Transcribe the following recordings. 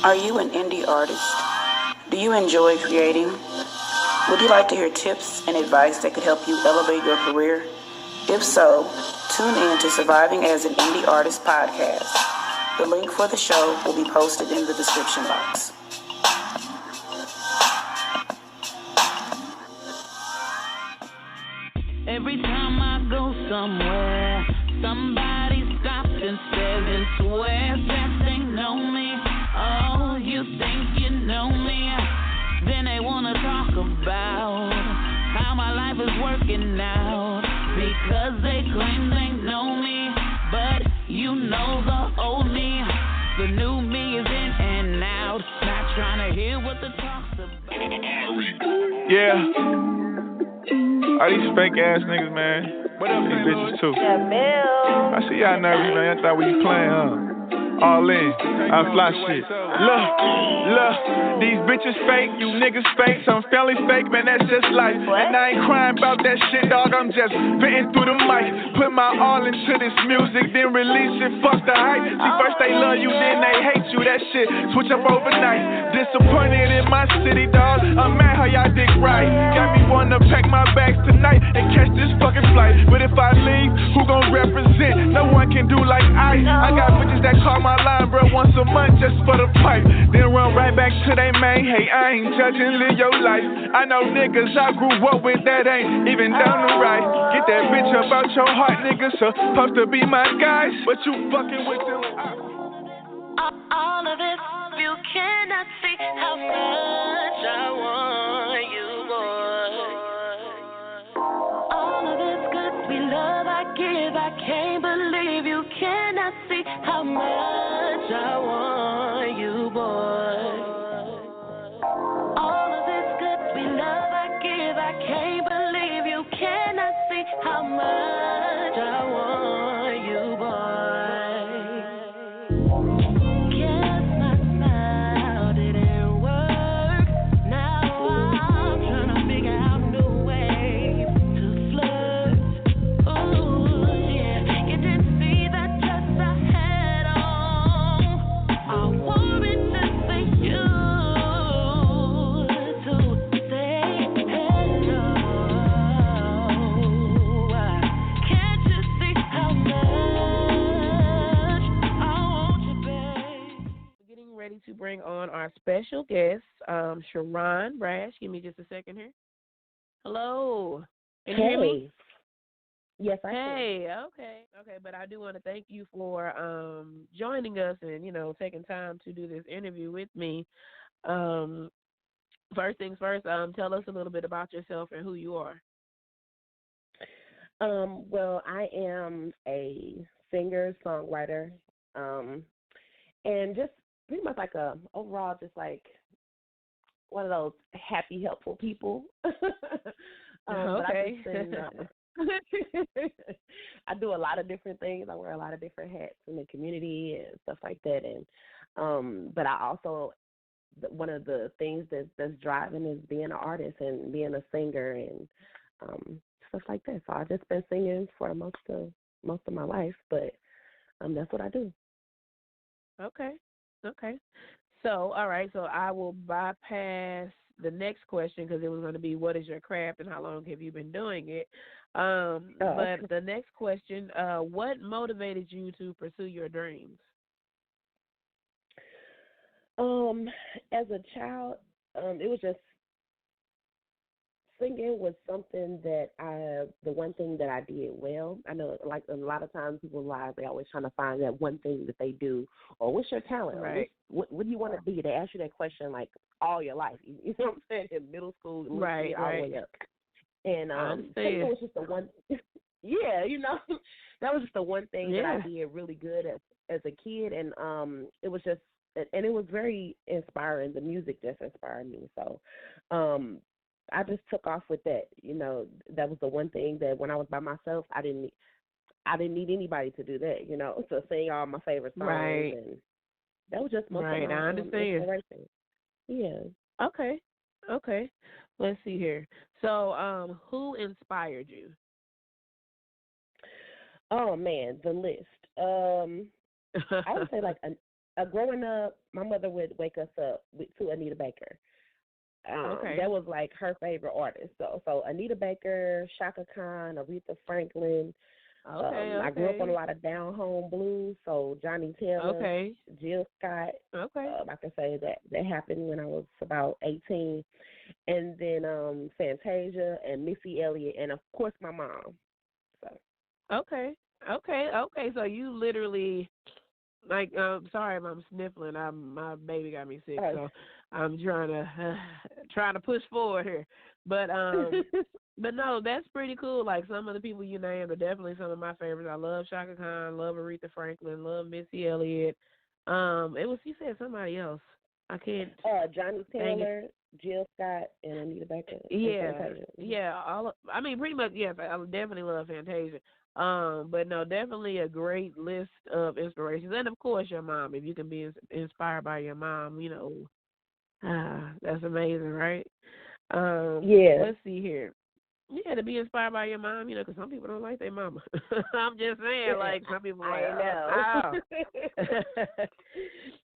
Are you an indie artist? Do you enjoy creating? Would you like to hear tips and advice that could help you elevate your career? If so, tune in to Surviving as an Indie Artist podcast. The link for the show will be posted in the description box. Every time I go somewhere, somebody stops and says and swears that they know me. Oh, you think you know me? Then they wanna talk about how my life is working out, because they claim they know me. But you know the old me, the new me is in and out, not trying to hear what the talk's about. Yeah. All these fake ass niggas, man. What up, these bitches too? I see y'all nervous, man. Y'all thought we was playing, huh? All in, I fly shit. Look, these bitches fake, you niggas fake, some family fake, man, that's just life. And I ain't crying about that shit, dog, I'm just spitting through the mic. Put my all into this music, then release it, fuck the hype. See, first they love you, then they hate you, that shit switch up overnight. Disappointed in my city, dog, I'm mad how y'all dick right. Got me wanting to pack my bags tonight and catch this fucking flight. But if I leave, who gon' represent? No one can do like I got bitches that call my line, bro, once a month just for the pipe. Then run right back to they main. Hey, I ain't judging, live your life. I know niggas I grew up with that ain't even down the right. Get that bitch up out your heart, niggas supposed to be my guys, but you fucking with them. All of it, you cannot see how much I want you, boy. All of this good sweet love I give, I can't believe you cannot see how much I want you, boy. All of this good sweet love I give, I can't believe you cannot see how much I want you, boy. Guess my smile didn't work. Now I'm trying to figure out new ways to flirt. Ooh, yeah, you didn't see the dress I had on. I wore it just for you to say hello. Can't you see how much I want you, babe? Getting ready to bring on our special guest, Cheron Brash. Give me just a second here. Hello. Can you hear me? Hey. Yes, I can. Hey, okay, but I do want to thank you for joining us and, taking time to do this interview with me. First things first, tell us a little bit about yourself and who you are. Well, I am a singer-songwriter, and just pretty much like overall just like one of those happy, helpful people. Okay. But I just I do a lot of different things. I wear a lot of different hats in the community and stuff like that. And but I also, one of the things that's driving is being an artist and being a singer and stuff like that. So I've just been singing for most of my life, but that's what I do. Okay. So, all right, so I will bypass the next question because it was going to be what is your craft and how long have you been doing it? But the next question, what motivated you to pursue your dreams? As a child, it was just singing was something that the one thing that I did well. I know, like a lot of times people's lives, they always trying to find that one thing that they do, or what's your talent, right? What do you want to be? They ask you that question like all your life. You know what I'm saying? In middle school, right, all the way up. And singing was just the one. Yeah, that was just the one thing that I did really good as a kid, and it was just, and it was very inspiring. The music just inspired me, so I just took off with that. That was the one thing that when I was by myself, I didn't need anybody to do that. To sing all my favorite songs, right? And that was just most right. of my I understand. inspiration. Yeah. Okay. Let's see here. So, who inspired you? Oh man, the list. I would say like growing up, my mother would wake us up to Anita Baker. Okay. That was like her favorite artist. So Anita Baker, Shaka Khan, Aretha Franklin. Okay. I grew up on a lot of down home blues, so Johnny Taylor, Okay. Jill Scott. Okay. I can say that happened when I was about 18, and then Fantasia and Missy Elliott, and of course my mom. So. Okay. So you literally, like, sorry if I'm sniffling. My baby got me sick, so I'm trying to push forward here. But but no, that's pretty cool. Like, some of the people you named are definitely some of my favorites. I love Shaka Khan, love Aretha Franklin, love Missy Elliott. You said somebody else. I can't. Johnny Taylor, Jill Scott, and Anita Baker. Yeah, and Fantasia. yeah. Pretty much. Yeah, I definitely love Fantasia. But no, definitely a great list of inspirations, and of course your mom. If you can be inspired by your mom, that's amazing, right? Yeah. Let's see here. Yeah, to be inspired by your mom, because some people don't like their mama. I'm just saying, like, some people like, I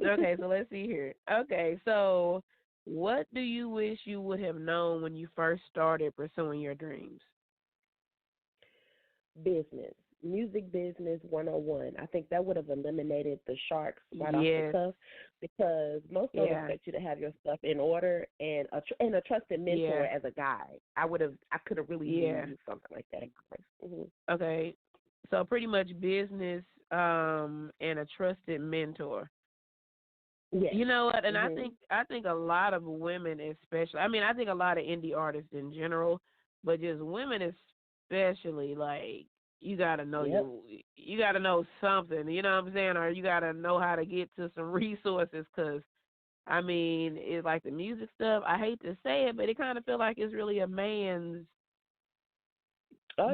know. Okay, so let's see here. Okay, so what do you wish you would have known when you first started pursuing your dreams? Music business 101. I think that would have eliminated the sharks right off the cuff, because most don't expect you to have your stuff in order, and a trusted mentor as a guide. I could have really used something like that. Mm-hmm. Okay, so pretty much business and a trusted mentor. Yes. You know what? And I think a lot of women, especially. I mean, I think a lot of indie artists in general, but just women especially, like, you gotta know you gotta know something, you know what I'm saying, or you gotta know how to get to some resources. Cause I mean, it's like the music stuff. I hate to say it, but it kind of feel like it's really a man's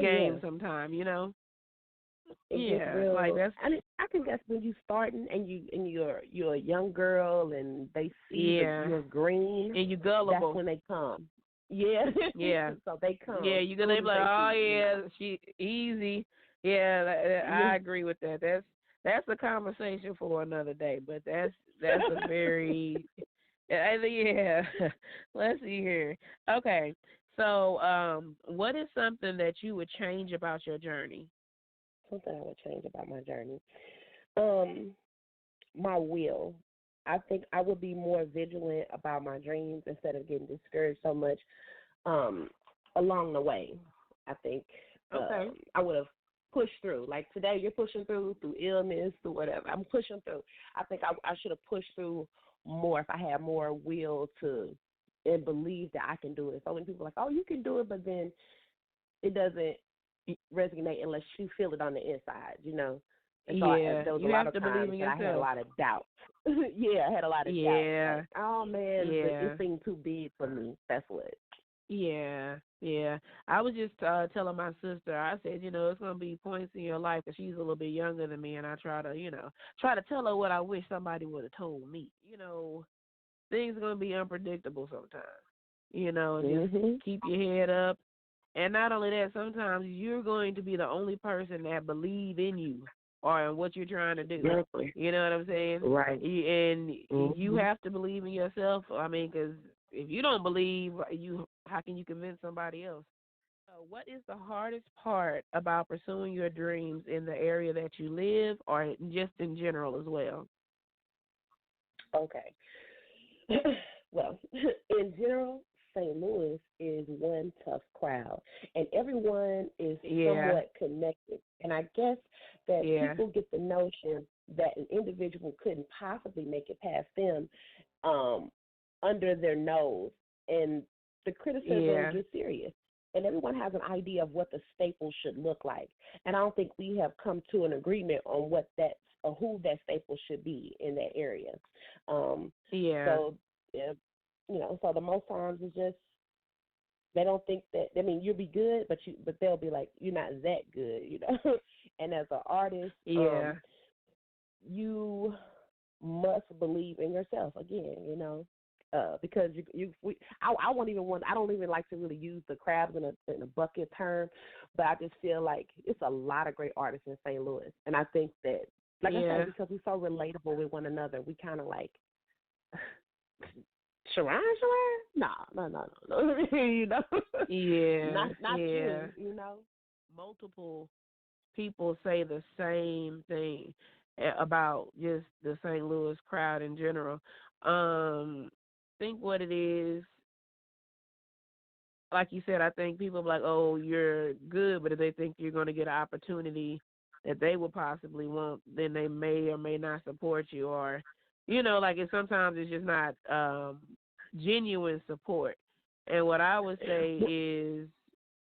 game sometimes, Real, like that's. I think that's when you starting and you're a young girl and they see that you're green and you gullible. That's when they come. Yeah. Yeah. So they come. Yeah, you're gonna be like, oh yeah, she easy. Yeah, I agree with that. That's a conversation for another day. But that's a very yeah. Let's see here. Okay, so what is something that you would change about your journey? Something I would change about my journey. My will. I think I would be more vigilant about my dreams instead of getting discouraged so much along the way. I think I would have pushed through. Like today, you're pushing through illness, through whatever. I'm pushing through. I think I should have pushed through more if I had more will to and believe that I can do it. So when people are like, oh, you can do it, but then it doesn't resonate unless you feel it on the inside, And so there was a lot of times that I had a lot of doubt. I had a lot of doubt. Like, oh, man, this thing too big for me. That's what. Yeah. I was just telling my sister, I said, it's going to be points in your life, because she's a little bit younger than me, and I try to tell her what I wish somebody would have told me. Things are going to be unpredictable sometimes. Just keep your head up. And not only that, sometimes you're going to be the only person that believe in you or in what you're trying to do. Exactly. You know what I'm saying? Right. And you have to believe in yourself. I mean, because if you don't believe, how can you convince somebody else? So what is the hardest part about pursuing your dreams in the area that you live, or just in general as well? Okay. Well, in general, St. Louis is one tough crowd, and everyone is somewhat connected. And I guess that people get the notion that an individual couldn't possibly make it past them under their nose, and the criticism gets serious. And everyone has an idea of what the staple should look like. And I don't think we have come to an agreement on what that or who that staple should be in that area. So, so the most times it's just they don't think that. I mean, you'll be good, but they'll be like, you're not that good, And as an artist, you must believe in yourself again, because I don't even like to really use the crabs in a bucket term, but I just feel like it's a lot of great artists in St. Louis, and I think that Like I said, because we're so relatable with one another, we kind of like, Cheron? No. You know? Yeah. Not you know? Multiple people say the same thing about just the St. Louis crowd in general. Think what it is. Like you said, I think people are like, oh, you're good, but if they think you're going to get an opportunity that they would possibly want, then they may or may not support you. Or, you know, like sometimes it's just not genuine support. And what I would say is,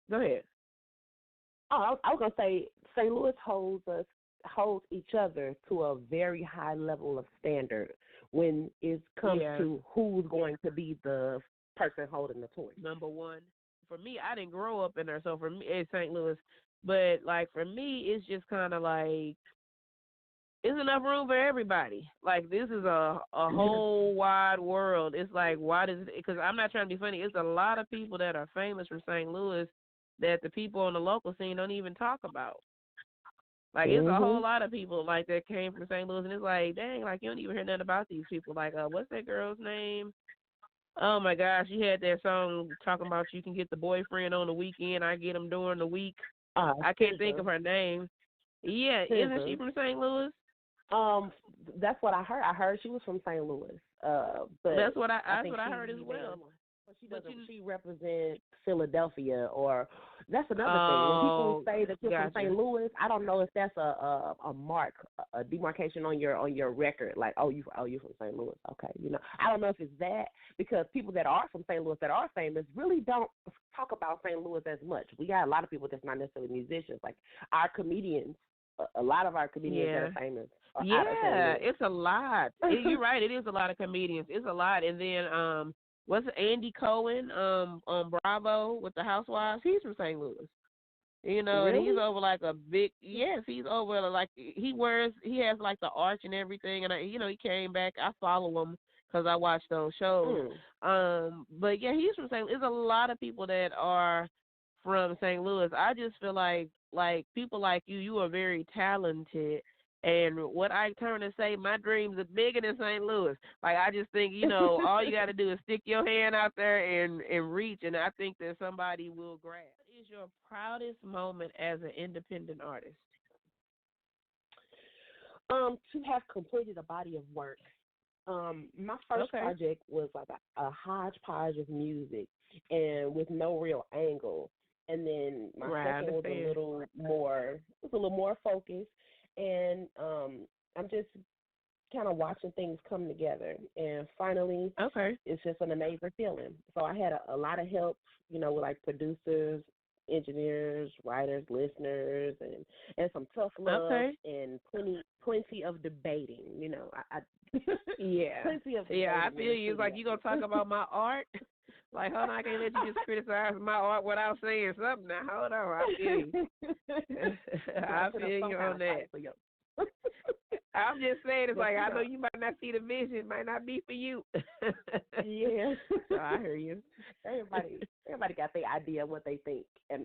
go ahead. Oh, I was going to say St. Louis holds each other to a very high level of standard when it comes to who's going to be the person holding the torch. Number one, for me, I didn't grow up in there, so for me, it's St. Louis. But like for me, it's just kind of like it's enough room for everybody. Like this is a whole wide world. It's like why does because I'm not trying to be funny. It's a lot of people that are famous from St. Louis that the people on the local scene don't even talk about. Like it's a whole lot of people like that came from St. Louis, and it's like dang, like you don't even hear nothing about these people. Like what's that girl's name? Oh, my gosh, she had that song talking about you can get the boyfriend on the weekend, I get him during the week. I can't think of her name. Yeah, isn't she from St. Louis? That's what I heard. I heard she was from St. Louis. But that's what I heard as well. She represents Philadelphia, or that's another thing. When people say that you're from St. Louis, I don't know if that's a mark, a demarcation on your record. Like, you from St. Louis, okay? You know, I don't know if it's that because people that are from St. Louis that are famous really don't talk about St. Louis as much. We got a lot of people that's not necessarily musicians, like our comedians. A lot of our comedians that are famous. It's a lot. You're right. It is a lot of comedians. It's a lot, and then what's Andy Cohen on Bravo with the Housewives? He's from St. Louis. You know, really? And he's over like a big, he's over like, he has like the arch and everything. And, he came back. I follow him because I watch those shows. But yeah, he's from St. Louis. There's a lot of people that are from St. Louis. I just feel like people like you are very talented. And what I turn to say, my dreams are bigger than St. Louis. Like, I just think, all you got to do is stick your hand out there and reach, and I think that somebody will grab. What is your proudest moment as an independent artist? To have completed a body of work. My first project was like a hodgepodge of music and with no real angle. And then my second was a little more focused. And I'm just kind of watching things come together. And finally, it's just an amazing feeling. So I had a lot of help, with like producers, engineers, writers, listeners, and some tough love and plenty of debating. Plenty of debating. I feel you. It's like you gonna talk about my art. Like, hold on, I can't let you just criticize my art without saying something. Now, hold on, I feel you. I feel you on that. I'm just saying, it's like, I know you might not see the vision, it might not be for you. Yeah. So I hear you. Everybody got their idea of what they think. And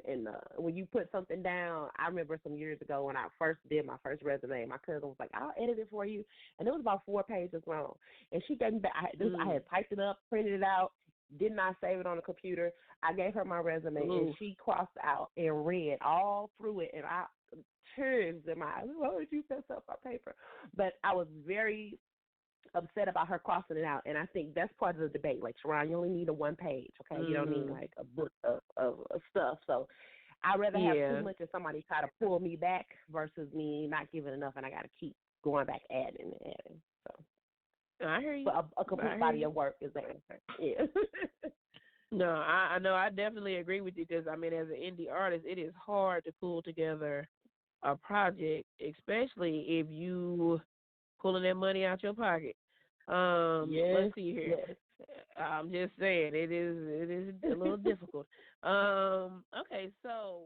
when you put something down, I remember some years ago when I first did my first resume, my cousin was like, I'll edit it for you. And it was about 4 pages long. And she gave me back, I had typed it up, printed it out, did not save it on the computer. I gave her my resume, and she crossed out and read all through it, and I tears in my eyes. Why would you set up on paper? But I was very upset about her crossing it out, and I think that's part of the debate. Like, Cheron, you only need a 1 page, okay? You don't need like a book of stuff. So I'd rather have too much of somebody try to pull me back versus me not giving enough, and I got to keep going back adding. So. I hear you. But a complete body of work is the answer. Yeah. No, I know. I definitely agree with you because, as an indie artist, it is hard to pull together a project, especially if you pulling that money out your pocket. Let's see here. Yes. I'm just saying it is a little difficult. Okay, so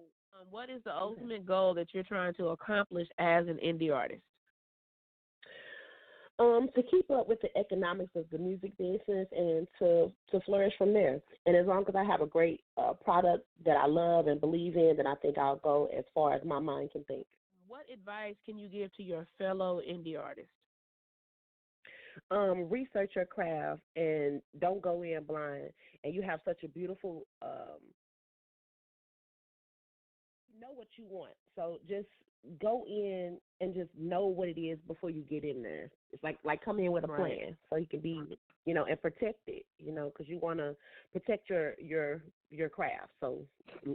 what is the ultimate goal that you're trying to accomplish as an indie artist? To keep up with the economics of the music business and to flourish from there. And as long as I have a great product that I love and believe in, then I think I'll go as far as my mind can think. What advice can you give to your fellow indie artists? Research your craft and don't go in blind. And you have such a beautiful, know what you want. So just go in and just know what it is before you get in there. It's like come in with a plan so you can be, and protect it, because you want to protect your craft. So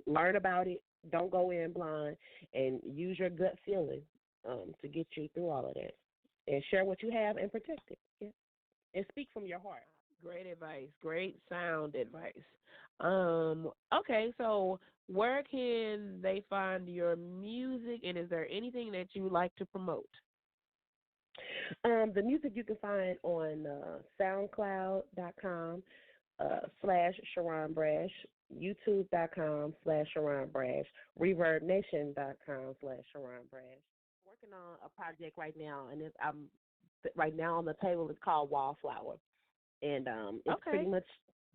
learn about it. Don't go in blind and use your gut feeling to get you through all of that. And share what you have and protect it. Yeah. And speak from your heart. Great advice. Great sound advice. Okay, so where can they find your music, and is there anything that you like to promote? The music you can find on SoundCloud.com /Cheron Brash, YouTube.com/Cheron Brash, ReverbNation.com /Cheron Brash. Working on a project right now, and I'm right now on the table. It's called Wallflower, and it's pretty much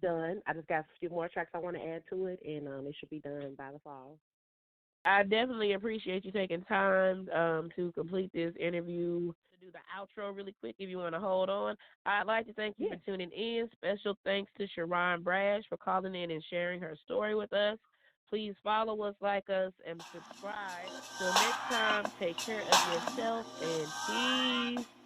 done. I just got a few more tracks I want to add to it, and it should be done by the fall. I definitely appreciate you taking time to complete this interview. To do the outro really quick, if you want to hold on, I'd like to thank you for tuning in. Special thanks to Cheron Brash for calling in and sharing her story with us. Please follow us, like us, and subscribe. Till next time, take care of yourself, and peace.